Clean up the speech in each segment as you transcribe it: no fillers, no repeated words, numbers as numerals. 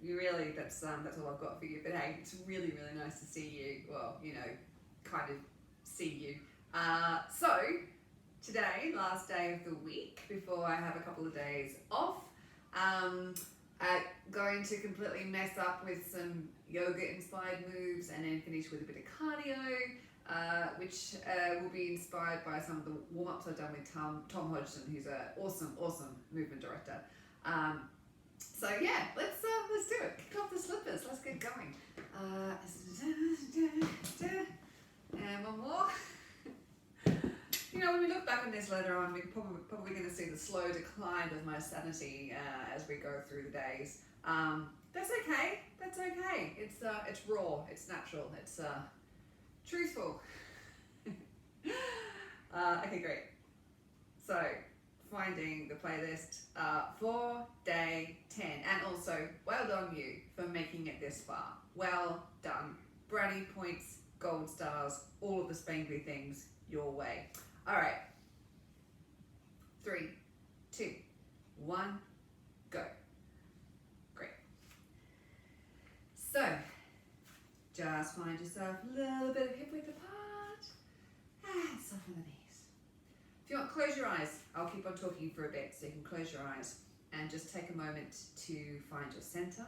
you really, that's all I've got for you. But hey, it's really, really nice to see you. Well, you know, kind of see you. So today, last day of the week before I have a couple of days off, going to completely mess up with some yoga inspired moves and then finish with a bit of cardio, which will be inspired by some of the warm-ups I've done with Tom Hodgson, who's an awesome movement director. So yeah, let's do it. Kick off the slippers. Let's get going. And one more. You know, when we look back on this later on, we're probably going to see the slow decline of my sanity as we go through the days. That's okay. That's okay. It's raw. It's natural. It's truthful. Okay, great. So, finding the playlist for day 10, and also well done you for making it this far. Well done. Brownie points, gold stars, all of the spangly things your way. All right. 3, 2, 1, go. Great. So, just find yourself a little bit of hip width apart and soften the knees. If you want, close your eyes. I'll keep on talking for a bit, so you can close your eyes and just take a moment to find your center.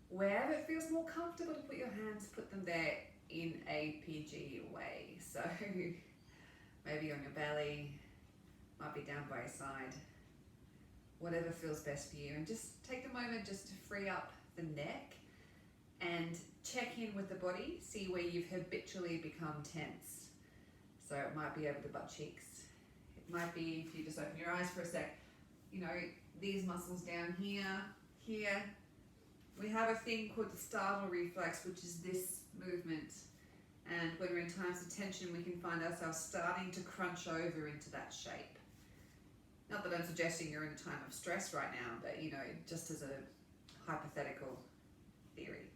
Wherever it feels more comfortable to put your hands, put them there in a PG way. So maybe on your belly, might be down by your side, whatever feels best for you. And just take a moment just to free up the neck and check in with the body, see where you've habitually become tense. So it might be over the butt cheeks. It might be, if you just open your eyes for a sec, you know, these muscles down here, here. We have a thing called the startle reflex, which is this movement. And when we're in times of tension, we can find ourselves starting to crunch over into that shape. Not that I'm suggesting you're in a time of stress right now, but, you know, just as a hypothetical theory.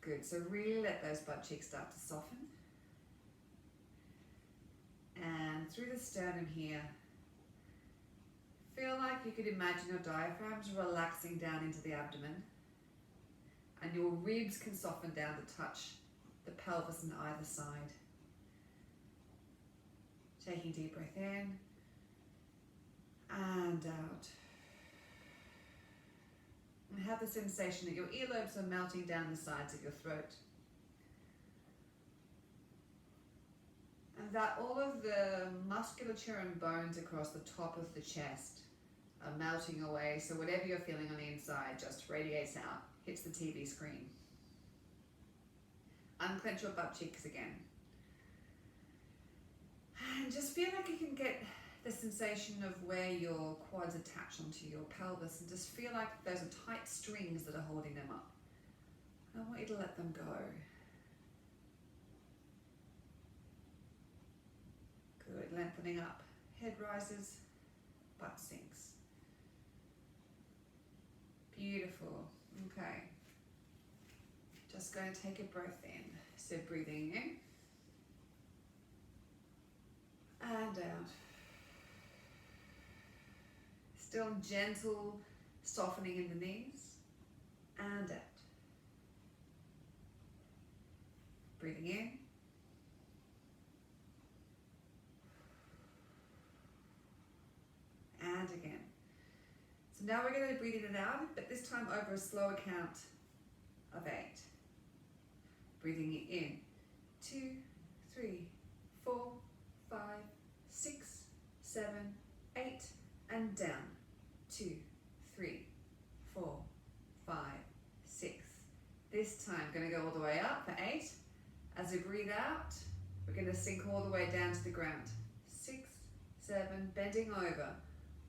Good, so really let those butt cheeks start to soften. And through the sternum here, feel like you could imagine your diaphragms relaxing down into the abdomen, and your ribs can soften down to touch the pelvis on either side. Taking a deep breath in and out. And have the sensation that your earlobes are melting down the sides of your throat. And that all of the musculature and bones across the top of the chest are melting away, so whatever you're feeling on the inside just radiates out, hits the TV screen. Unclench your butt cheeks again. And just feel like you can get the sensation of where your quads attach onto your pelvis, and just feel like those are tight strings that are holding them up. I want you to let them go. Good, lengthening up. Head rises, butt sinks. Beautiful. Okay. Just going to take a breath in. So breathing in and out. Still gentle softening in the knees and out. Breathing in and again. So now we're going to breathe in and out, but this time over a slower count of 8. Breathing in, 2, 3, 4, 5, 6, 7, 8, and down. 2, 3, 4, 5, 6. This time, going to go all the way up for 8. As we breathe out, we're going to sink all the way down to the ground. 6, 7, bending over.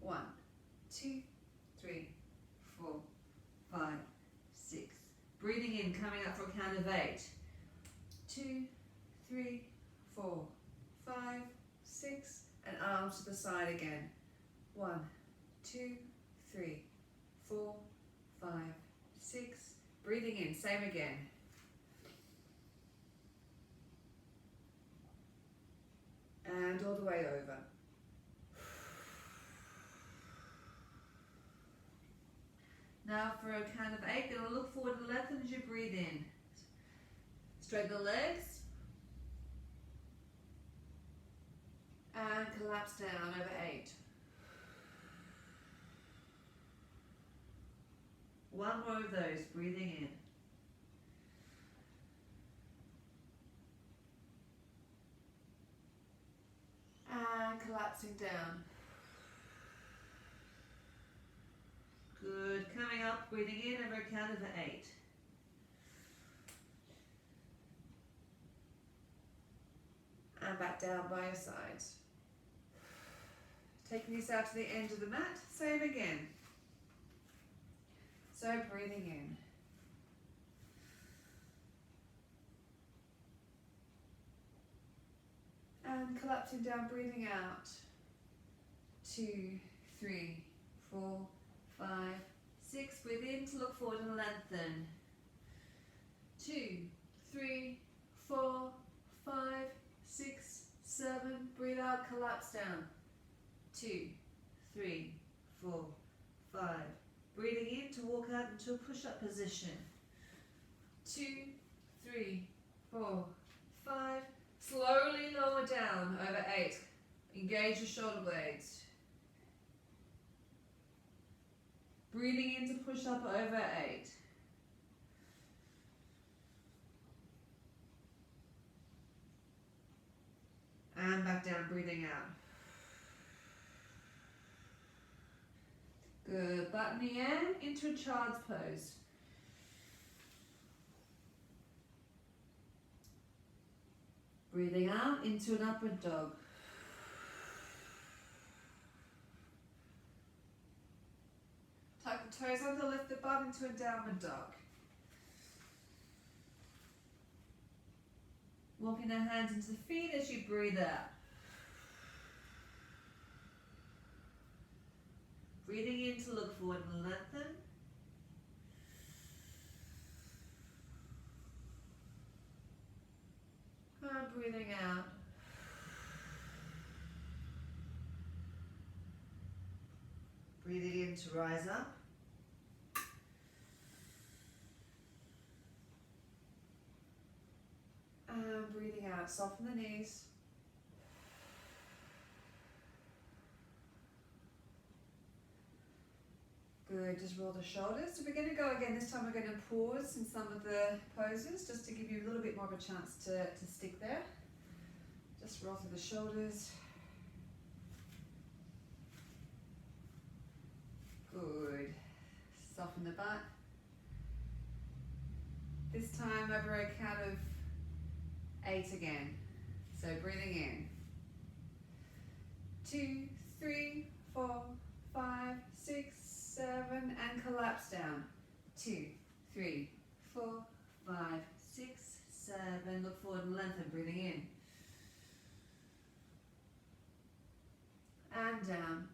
1, 2, 3, 4, 5, 6. Breathing in, coming up for a count of 8. 2, 3, 4, 5, 6, and arms to the side again. 1, 2, 3, 4, 5, 6. Breathing in, same again. And all the way over. Now for a count of 8, going to look forward and lengthen as you breathe in. Straighten the legs. And collapse down over 8. One more of those, breathing in. And collapsing down. Good. Coming up, breathing in over a count of 8. And back down by your sides. Taking this out to the end of the mat, same again. So breathing in. And collapsing down, breathing out. 2, 3, 4, 5, 6. Breathe in to look forward and lengthen. 2, 3, 4, 5, 6, 7. Breathe out, collapse down. 2, 3, 4, 5. Breathing in to walk out into a push-up position. 2, 3, 4, 5. Slowly lower down over 8. Engage your shoulder blades. Breathing in to push up over 8. And back down, breathing out. Good. Butt in the air into a child's pose. Breathing out into an upward dog. Tuck the toes under, lift the butt into a downward dog. Walking the hands into the feet as you breathe out. Breathing in to look forward and lengthen. And breathing out. Breathing in to rise up. And breathing out, soften the knees. Good, just roll the shoulders. So we're going to go again, this time we're going to pause in some of the poses just to give you a little bit more of a chance to stick there. Just roll through the shoulders. Good. Soften the butt. This time over a count of 8 again. So breathing in. 2, 3, 4, 5, 6, 7, and collapse down. 2, 3, 4, 5, 6, 7. Look forward and lengthen, breathing in. And down.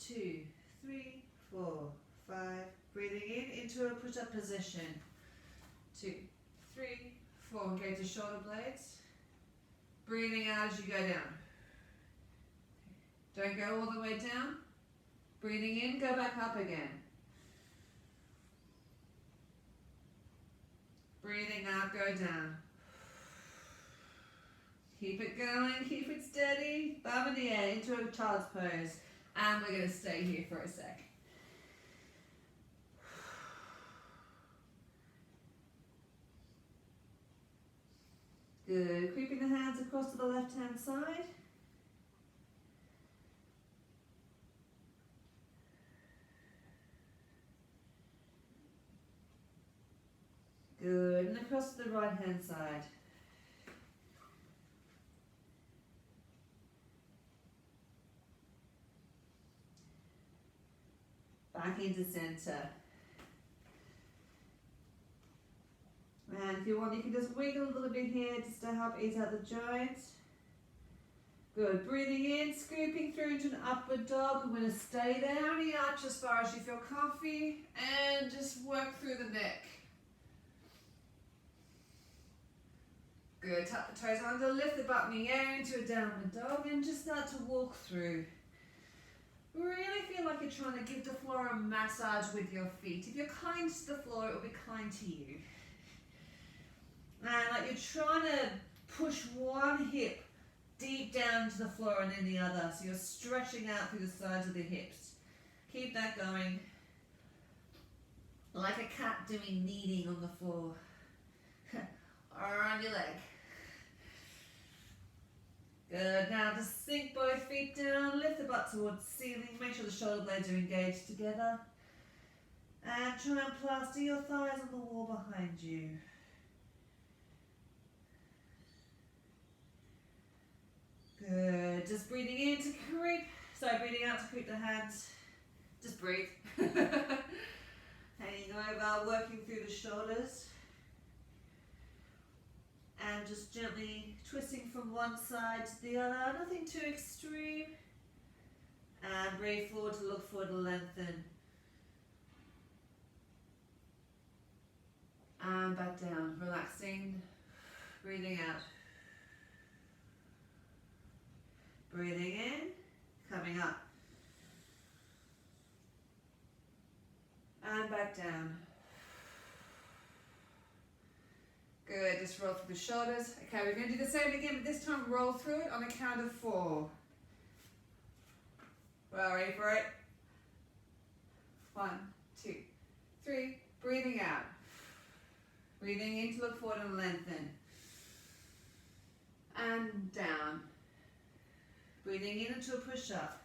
2, 3, 4, 5. Breathing in into a push-up position. 2, 3, 4. Engage the shoulder blades. Breathing out as you go down. Don't go all the way down. Breathing in, go back up again. Breathing out, go down. Keep it going, keep it steady. Bum in the air into a child's pose. And we're going to stay here for a sec. Good. Creeping the hands across to the left-hand side. Good, and across to the right hand side. Back into center. And if you want, you can just wiggle a little bit here just to help ease out the joints. Good, breathing in, scooping through into an upward dog. I'm going to stay there, only arch as far as you feel comfy, and just work through the neck. Good, tuck the toes under, lift the butt in the air into a downward dog and just start to walk through. Really feel like you're trying to give the floor a massage with your feet. If you're kind to the floor, it will be kind to you. And like you're trying to push one hip deep down to the floor and then the other. So you're stretching out through the sides of the hips. Keep that going. Like a cat doing kneading on the floor. Or on your leg. Good, now just sink both feet down, lift the butt towards the ceiling, make sure the shoulder blades are engaged together. And try and plaster your thighs on the wall behind you. Good, just breathing in to creep, breathing out to creep the hands. Just breathe. Hanging over, working through the shoulders. And just gently twisting from one side to the other, nothing too extreme. And breathe forward to look forward to lengthen. And back down, relaxing, breathing out. Breathing in, coming up. And back down. Good, just roll through the shoulders. Okay, we're going to do the same again, but this time roll through it on a count of 4. Well, ready for it? 1, 2, 3. Breathing out. Breathing in to look forward and lengthen. And down. Breathing in into a push-up.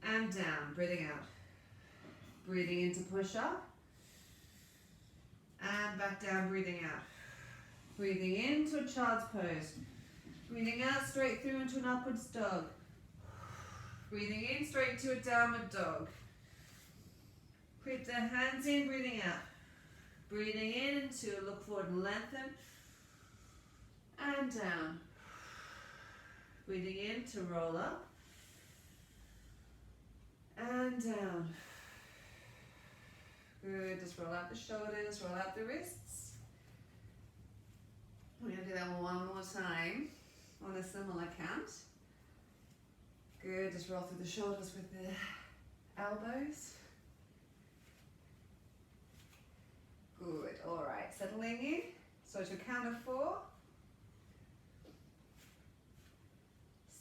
And down, breathing out. Breathing into push-up. And back down, breathing out. Breathing into a child's pose. Breathing out straight through into an upwards dog. Breathing in straight into a downward dog. Creep the hands in, breathing out. Breathing in into a look forward and lengthen. And down. Breathing in to roll up. And down. Good, just roll out the shoulders, roll out the wrists. We're going to do that one more time on a similar count. Good, just roll through the shoulders with the elbows. Good, alright, settling in. So to count of 4.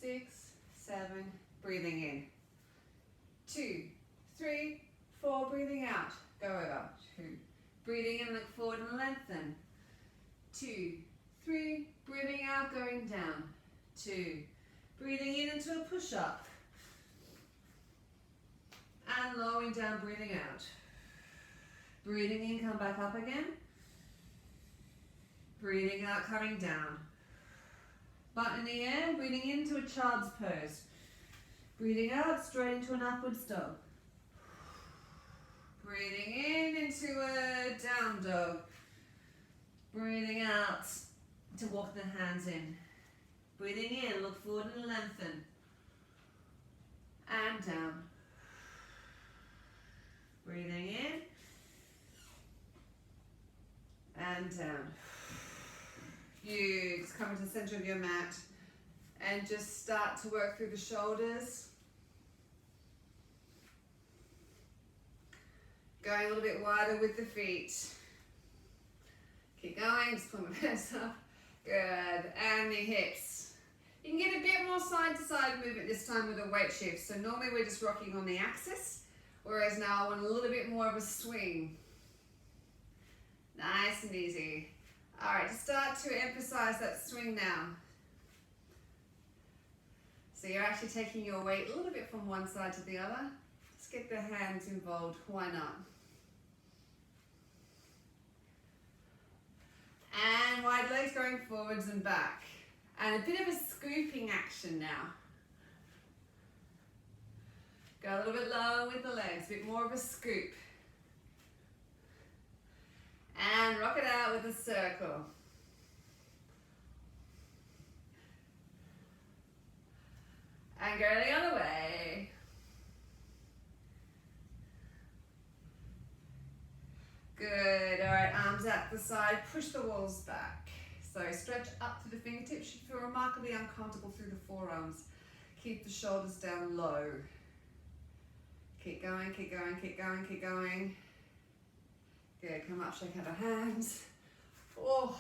6, 7, breathing in. 2, 3, 4, breathing out. Go over. 2. Breathing in, look forward and lengthen. 2, 3, breathing out, going down. 2. Breathing in into a push-up. And lowering down, breathing out. Breathing in, come back up again. Breathing out, coming down. Butt in the air, breathing into a child's pose. Breathing out, straight into an upwards dog. Breathing in into a down dog. Breathing out to walk the hands in. Breathing in, look forward and lengthen. And down. Breathing in. And down. You just come to the center of your mat and just start to work through the shoulders. Going a little bit wider with the feet. Keep going, just pull my hands up. Good, and the hips. You can get a bit more side to side movement this time with a weight shift. So normally we're just rocking on the axis, whereas now I want a little bit more of a swing. Nice and easy. All right, just start to emphasize that swing now. So you're actually taking your weight a little bit from one side to the other. Let's get the hands involved, why not? And wide legs going forwards and back. And a bit of a scooping action now. Go a little bit lower with the legs, a bit more of a scoop. And rock it out with a circle. And go the other way. Good, all right, arms out the side, push the walls back. So stretch up to the fingertips, should feel remarkably uncomfortable through the forearms. Keep the shoulders down low. Keep going, keep going, keep going, keep going. Good, come up, shake out our hands. Oh,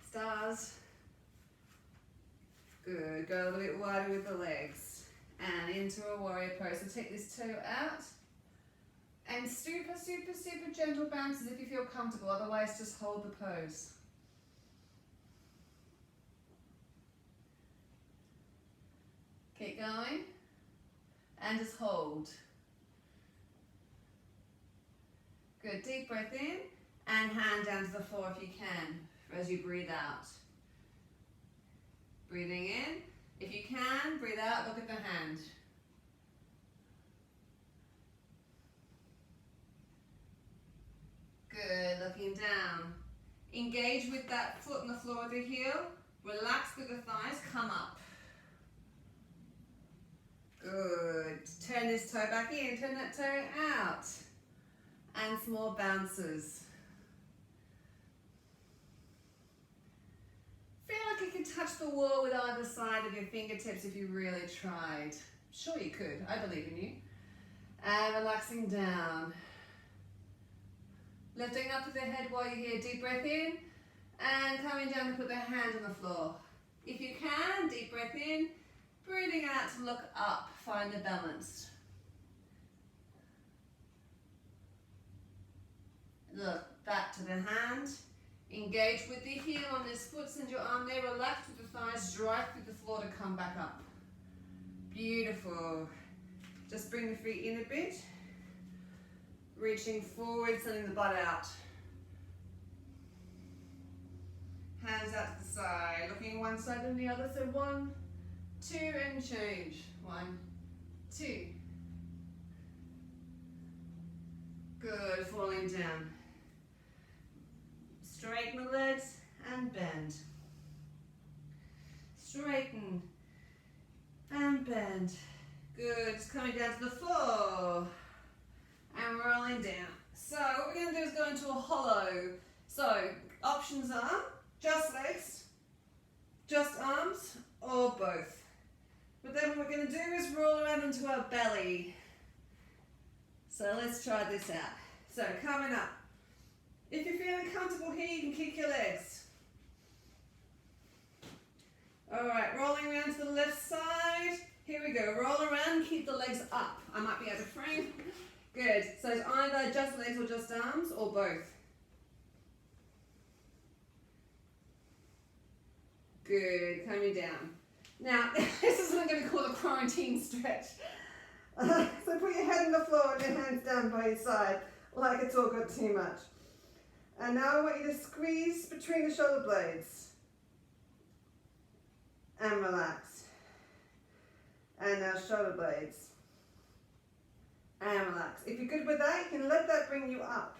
stars. Good, go a little bit wider with the legs. And into a warrior pose. So take this toe out. And super, super, super gentle bounces if you feel comfortable. Otherwise, just hold the pose. Keep going. And just hold. Good, deep breath in. And hand down to the floor if you can, as you breathe out. Breathing in. If you can, breathe out, look at the hand. Good, looking down. Engage with that foot on the floor with the heel. Relax with the thighs, come up. Good. Turn this toe back in, turn that toe out. And some more bounces. Feel like you could touch the wall with either side of your fingertips if you really tried. Sure you could, I believe in you. And relaxing down. Lifting up with the head while you're here, deep breath in. And coming down to put the hand on the floor. If you can, deep breath in. Breathing out to look up, find the balance. Look back to the hand. Engage with the heel on this foot, send your arm there, relax with the thighs, drive through the floor to come back up. Beautiful. Just bring the feet in a bit. Reaching forward, sending the butt out. Hands out to the side, looking one side and the other. So 1, 2, and change. 1, 2. Good, falling down. Straighten the legs and bend. Straighten and bend. Good, just coming down to the floor and rolling down. So what we're going to do is go into a hollow. So options are just legs, just arms, or both. But then what we're going to do is roll around into our belly. So let's try this out. So coming up. If you're feeling comfortable here, you can kick your legs. Alright, rolling around to the left side. Here we go. Roll around, keep the legs up. I might be out of frame. Good. So it's either just legs or just arms, or both. Good. Coming down. Now, this is what I'm going to call a quarantine stretch. So put your head on the floor and your hands down by your side, like it's all got too much. And now I want you to squeeze between the shoulder blades. And relax. And now shoulder blades. And relax. If you're good with that, you can let that bring you up.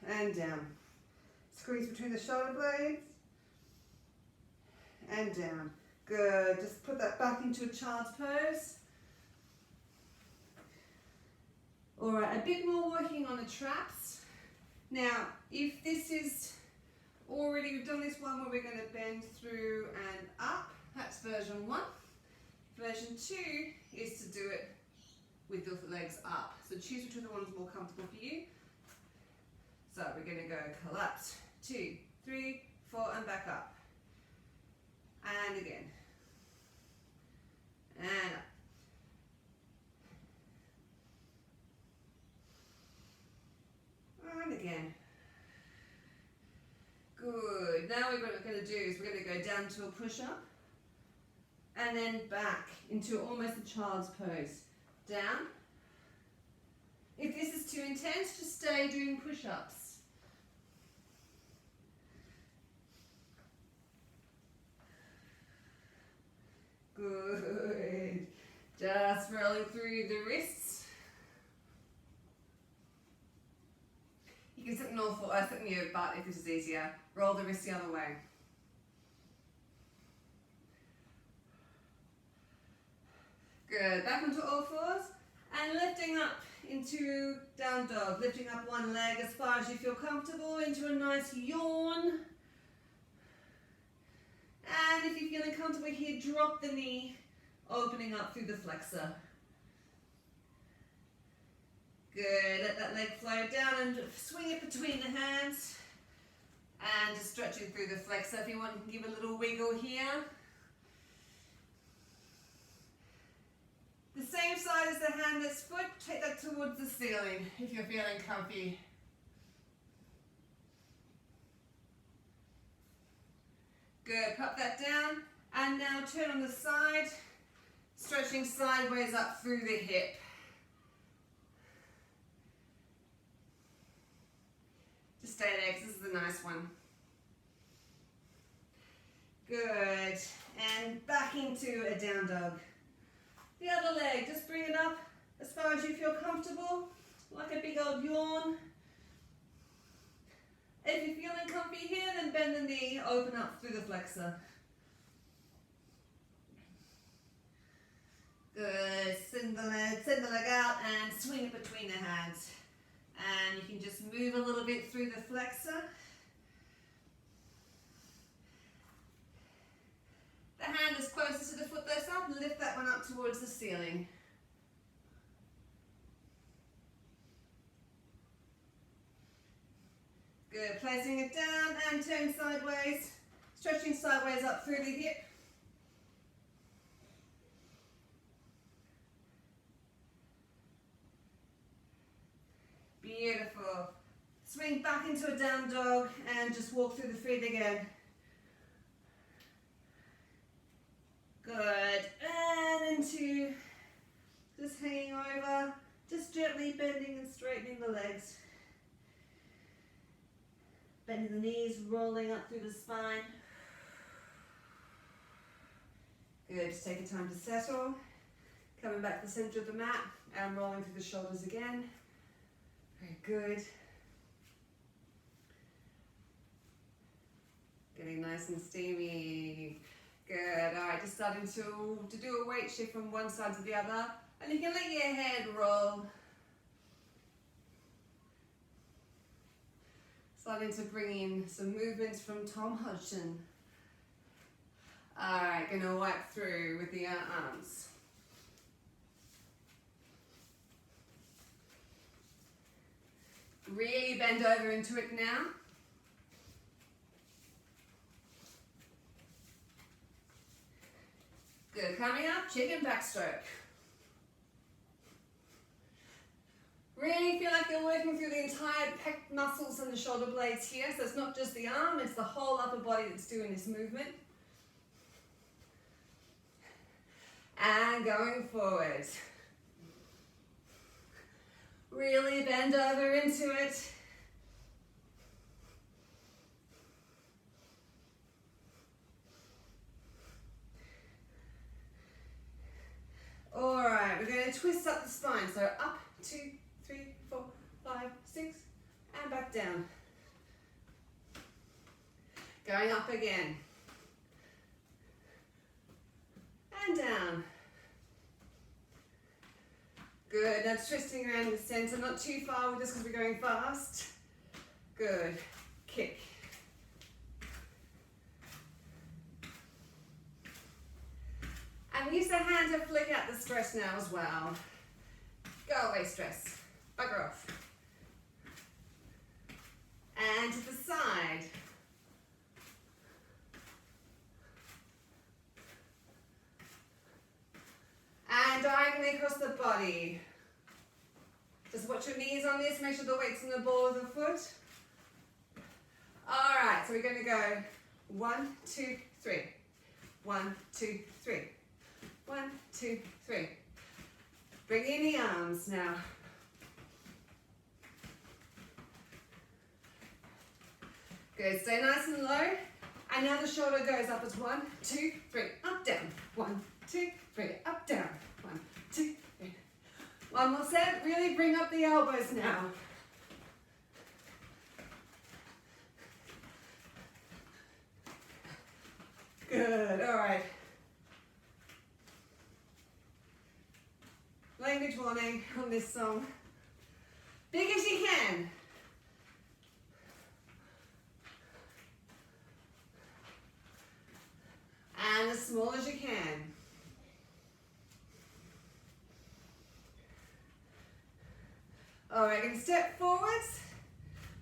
And down. Squeeze between the shoulder blades. And down. Good. Just put that back into a child's pose. Alright, a bit more working on the traps. Now, if this is already, we've done this one where we're going to bend through and up. That's version 1. Version 2 is to do it with the legs up. So choose which of the one's more comfortable for you. So we're going to go collapse. 2, 3, 4, and back up. And again. And up. And again. Good. Now what we're going to do is we're going to go down to a push-up and then back into almost a child's pose. Down. If this is too intense, just stay doing push-ups. Good. Just rolling through the wrists. You can sit in sit in your butt if this is easier. Roll the wrists the other way. Good. Back onto all fours and lifting up into down dog. Lifting up one leg as far as you feel comfortable into a nice yawn. And if you're feeling comfortable here, drop the knee, opening up through the flexor. Good, let that leg float down and swing it between the hands. And just stretching through the flexor. If you want, you can give a little wiggle here. The same side as the hand that's foot, take that towards the ceiling if you're feeling comfy. Good, pop that down. And now turn on the side, stretching sideways up through the hip. Just stay there because this is a nice one. Good, and back into a down dog. The other leg, just bring it up as far as you feel comfortable, like a big old yawn. If you're feeling comfy here, then bend the knee, open up through the flexor. Good, send the leg out and swing it between the hands. And you can just move a little bit through the flexor. The hand is closest to the foot that's up, and lift that one up towards the ceiling. Good, placing it down and turn sideways, stretching sideways up through the hip. Beautiful. Swing back into a down dog and just walk through the feet again. Good, and into just hanging over, just gently bending and straightening the legs. Bending the knees, rolling up through the spine. Good, just take your time to settle. Coming back to the center of the mat and rolling through the shoulders again. Very good. Getting nice and steamy. Good, all right, just starting to do a weight shift from one side to the other. And you can let your head roll. Starting to bring in some movements from Tom Hodgson. All right, gonna wipe through with the arms. Really bend over into it now. Good, coming up, chicken backstroke. Really feel like you're working through the entire pec muscles and the shoulder blades here. So it's not just the arm, it's the whole upper body that's doing this movement. And going forward. Really bend over into it. All right, we're going to twist up the spine. So up, 2, 3, 4, 5, 6, and back down. Going up again. And down. Good, now twisting around in the center, not too far just because we're going fast. Good, kick. And use the hand to flick out the stress now as well. Go away stress, bugger off. And to the side. And diagonally across the body. Just watch your knees on this, make sure the weight's on the ball of the foot. All right, so we're going to go 1, 2, 3. 1, 2, 3. 1, 2, 3. Bring in the arms now. Good, stay nice and low. And now the shoulder goes up as 1, 2, 3, up, down. 1, 2, 3, up, down. 1, 2, 3. One more set, really bring up the elbows now. Good, all right. Language warning on this song. Big as you can. All right, going to step forwards.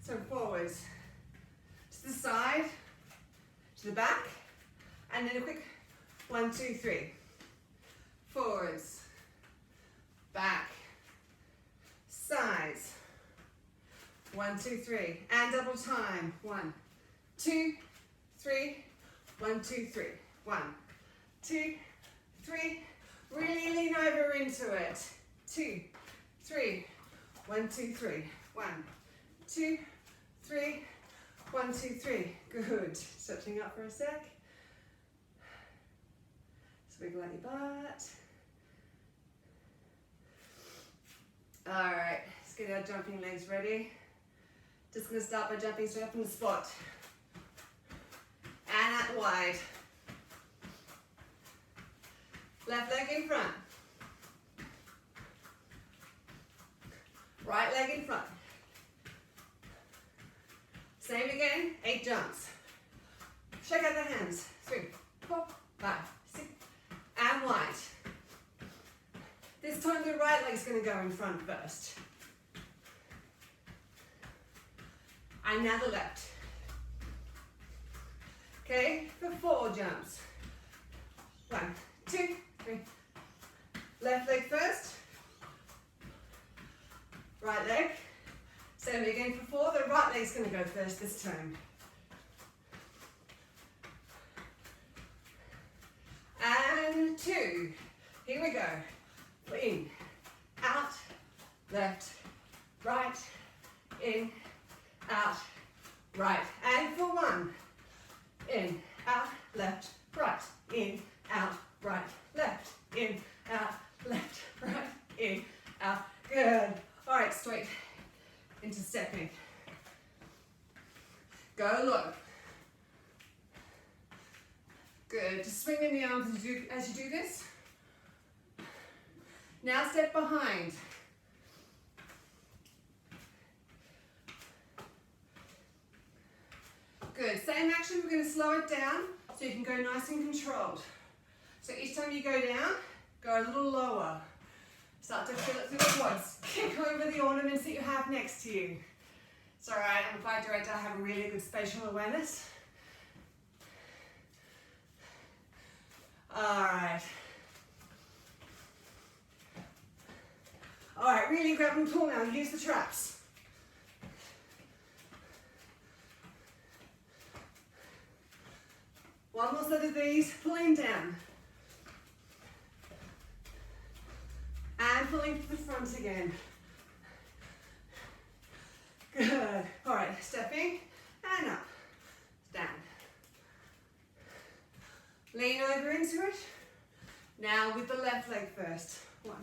So forwards to the side, to the back, and then a quick 1, 2, 3. Forwards, back, sides. 1, 2, 3, and double time. 1, 2, 3. 1, 2, 3. 1, 2, 3. Really lean over into it. 2, 3. 1, 2, 3. 1, 2, 3. 1, 2, 3. Good. Stretching up for a sec. Just wiggle out your butt. All right, let's get our jumping legs ready. Just going to start by jumping straight up in the spot. And out wide. Left leg in front. Right leg in front. Same again, 8 jumps. Shake out the hands. 3, 4, 5, 6, and wide. This time the right leg's going to go in front first. And now the left. Okay, for 4 jumps. 1, 2, 3. Left leg first. Right leg. Same again for 4. The right leg's going to go first this time. And 2. Here we go. In, out, left, right, in, out, right. And for 1. In, out, left, right, in, out, right, left, in, out, left, right, in, out. Good. All right, straight into stepping. Go low. Good. Just swinging the arms as you do this. Now step behind. Good. Same action, we're going to slow it down so you can go nice and controlled. So each time you go down, go a little lower. Start to feel it through the quads. Kick over the ornaments that you have next to you. It's alright, I'm a flight director, I have a really good spatial awareness. Alright. Alright, really grab and pull now, use the traps. One more set of these, pulling down. And pulling to the front again. Good. Alright, stepping and up, down. Lean over into it. Now with the left leg first. 1.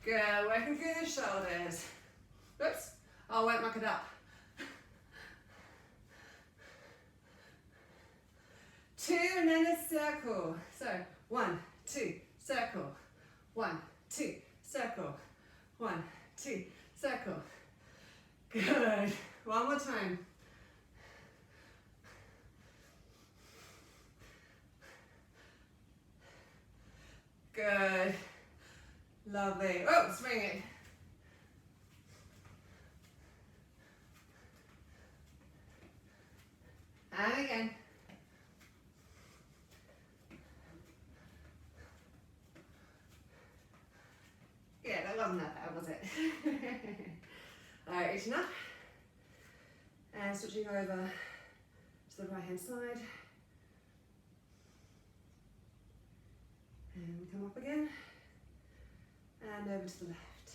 Good, working through the shoulders. Oops, I won't muck it up. 2 and then a circle. So 1, 2, circle. 1, 2, circle. 1, 2, circle. Good. One more time. Good. Lovely. Oh, swing it. And again. Yeah, that wasn't that bad, was it? Alright, reaching up. And switching over to the right hand side. And come up again. And over to the left.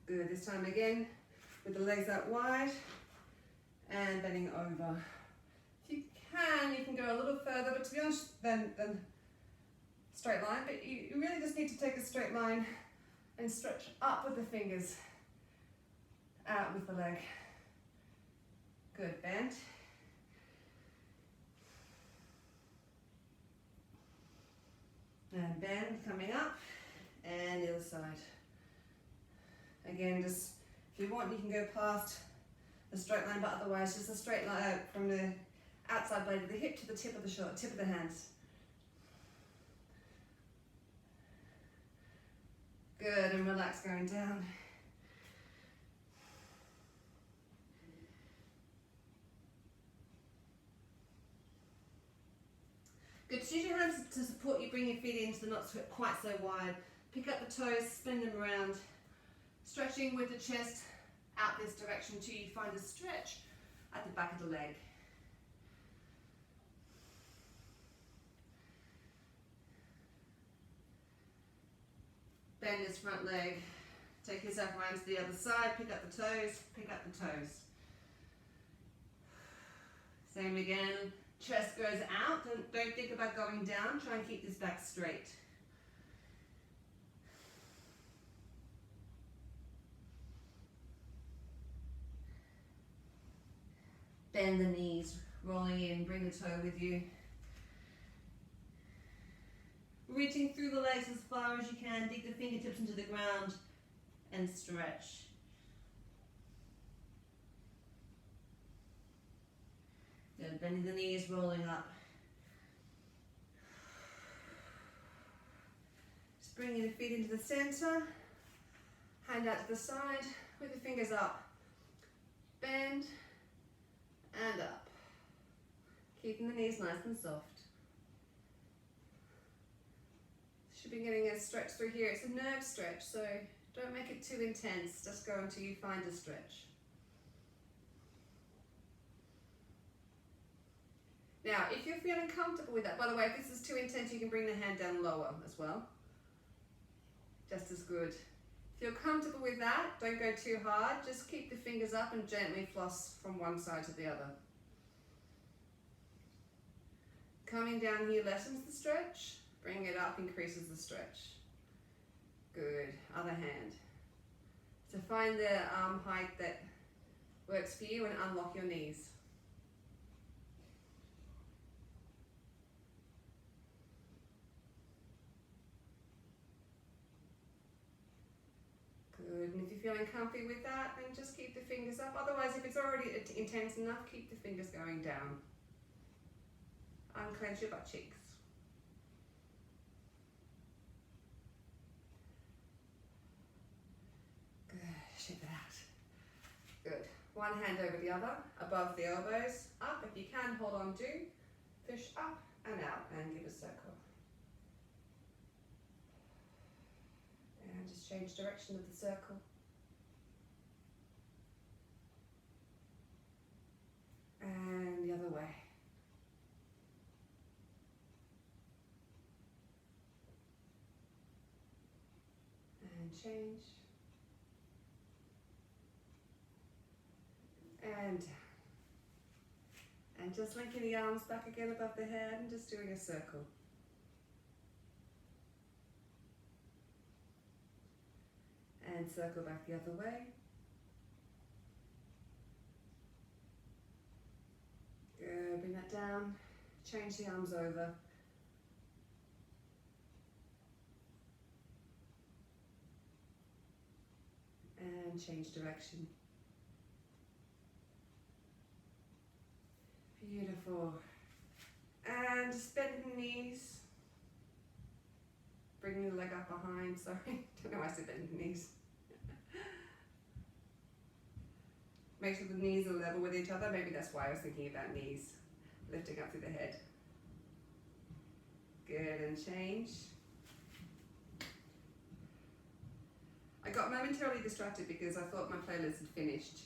Good, this time again with the legs out wide and bending over. If you can go a little further, but to be honest, than straight line, but you really just need to take a straight line and stretch up with the fingers, out with the leg. Good, bend. And bend, coming up, and the other side. Again, just, if you want, you can go past the straight line, but otherwise just a straight line from the Outside blade of the hip to the tip of the shoulder, tip of the hands. Good, and relax going down. Good, just use your hands to support you, bring your feet into the not quite so wide. Pick up the toes, spin them around. Stretching with the chest out this direction till you find a stretch at the back of the leg. Bend this front leg. Take yourself around to the other side. Pick up the toes, pick up the toes. Same again. Chest goes out. Don't think about going down. Try and keep this back straight. Bend the knees, rolling in, bring the toe with you. Reaching through the legs as far as you can, dig the fingertips into the ground and stretch. Good, bending the knees, rolling up. Just bringing the feet into the center, hand out to the side with the fingers up. Bend and up. Keeping the knees nice and soft. Should be getting a stretch through here. It's a nerve stretch, so don't make it too intense. Just go until you find a stretch. Now, if you're feeling comfortable with that, by the way, if this is too intense, you can bring the hand down lower as well. Just as good. If you're comfortable with that, don't go too hard. Just keep the fingers up and gently floss from one side to the other. Coming down here lessens the stretch. Bring it up, increases the stretch. Good. Other hand. So find the arm height that works for you and unlock your knees. Good, and if you're feeling comfy with that, then just keep the fingers up. Otherwise, if it's already intense enough, keep the fingers going down. Unclench your butt cheeks. Good, shake it out. Good, one hand over the other, above the elbows, up. If you can, hold on to. Push up and out and give a circle. And just change direction of the circle. And the other way. And change. And down. And just linking the arms back again above the head and just doing a circle. And circle back the other way. Good, bring that down. Change the arms over. And change direction. Beautiful. And just bend the knees. Bringing the leg up behind, sorry. Don't know why I said bend the knees. Make sure the knees are level with each other. Maybe that's why I was thinking about knees. Lifting up through the head. Good, and change. I got momentarily distracted because I thought my playlist had finished.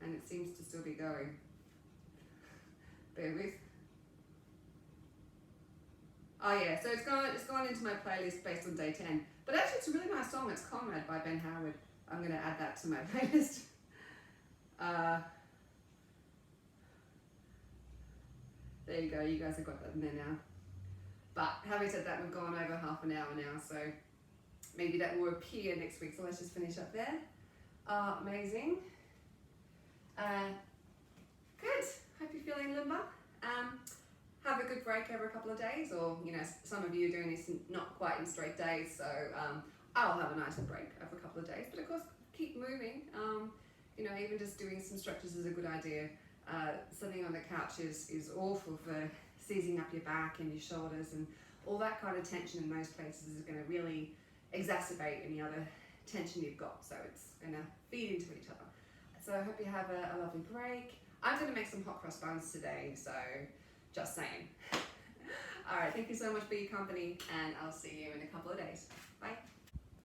And it seems to still be going. Bear with. Oh yeah, so it's gone into my playlist based on day 10. But actually it's a really nice song. It's Conrad by Ben Howard. I'm going to add that to my playlist. There you go, you guys have got that in there now. But having said that, we've gone over half an hour now, so maybe that will appear next week. So let's just finish up there. Amazing. Good. Hope you're feeling limber. Have a good break over a couple of days, or some of you are doing this not quite in straight days, so I'll have a nice break over a couple of days. But of course, keep moving. Even just doing some stretches is a good idea. Sitting on the couch is awful for seizing up your back and your shoulders, and all that kind of tension in those places is going to really exacerbate any other tension you've got. So it's going to feed into each other. So I hope you have a lovely break. I'm going to make some hot cross buns today, so just saying. All right, thank you so much for your company, and I'll see you in a couple of days. Bye.